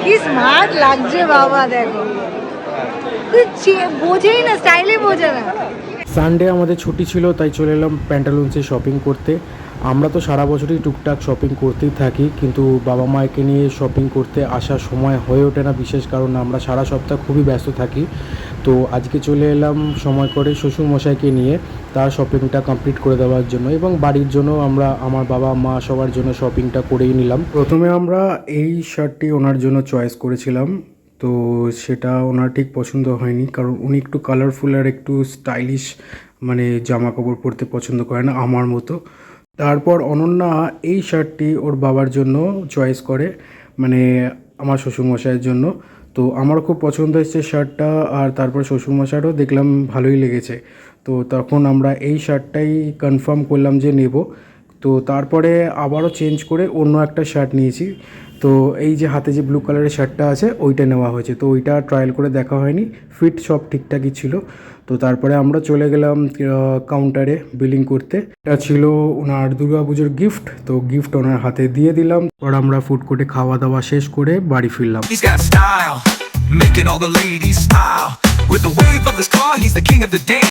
কি স্মার্ট লাগছে বাবা, দেখো বোঝেই না, স্টাইলে বোঝে না। সানডে আমাদের ছুটি ছিল, তাই চলে এলাম প্যান্টালুন্সে শপিং করতে। আমরা তো সারা বছরই টুকটাক শপিং করতেই থাকি, কিন্তু বাবা মাকে নিয়ে শপিং করতে আসার সময় হয়ে ওঠে না, বিশেষ কারণ আমরা সারা সপ্তাহ খুবই ব্যস্ত থাকি। তো আজকে চলে এলাম সময় করে শ্বশুরমশাইকে নিয়ে তার শপিংটা কমপ্লিট করে দেওয়ার জন্য, এবং বাড়ির জন্য আমরা আমার বাবা মা সবার জন্য শপিংটা করেই নিলাম। প্রথমে আমরা এই শার্টটি ওনার জন্য চয়েস করেছিলাম, তো সেটা ওনার ঠিক পছন্দ হয়নি, কারণ উনি একটু কালারফুল আর একটু স্টাইলিশ মানে জামা কাপড় পরতে পছন্দ করে না আমার মতো। তারপর অনন্যা এই শার্টটি ওর বাবার জন্য চয়েস করে, মানে আমার শ্বশুরমশাইয়ের জন্য। তো আমার খুব পছন্দ হয়েছে শার্টটা, আর তারপর শ্বশুরমশাইয়েরও দেখলাম ভালোই লেগেছে। তো তখন আমরা এই শার্টটাই কনফার্ম করলাম যে নেব। তো তারপরে আবারও চেঞ্জ করে অন্য একটা শার্ট নিয়েছি। তো এই যে হাতে যে ব্লু কালারের শার্টটা আছে ওইটা নেওয়া হয়েছে, তো ওইটা ট্রায়াল করে দেখা হয়নি, ফিট সব ঠিকঠাকই ছিল। তো তারপরে আমরা চলে গেলাম কাউন্টারে বিলিং করতে। এটা ছিল ওনার দুর্গাপুজোর গিফট, তো গিফট ওনার হাতে দিয়ে দিলাম। পর আমরা ফুড কোর্টে খাওয়া দাওয়া শেষ করে বাড়ি ফিরলাম। He's got style, making all the ladies smile. With the wave of his car, he's the king of the dance.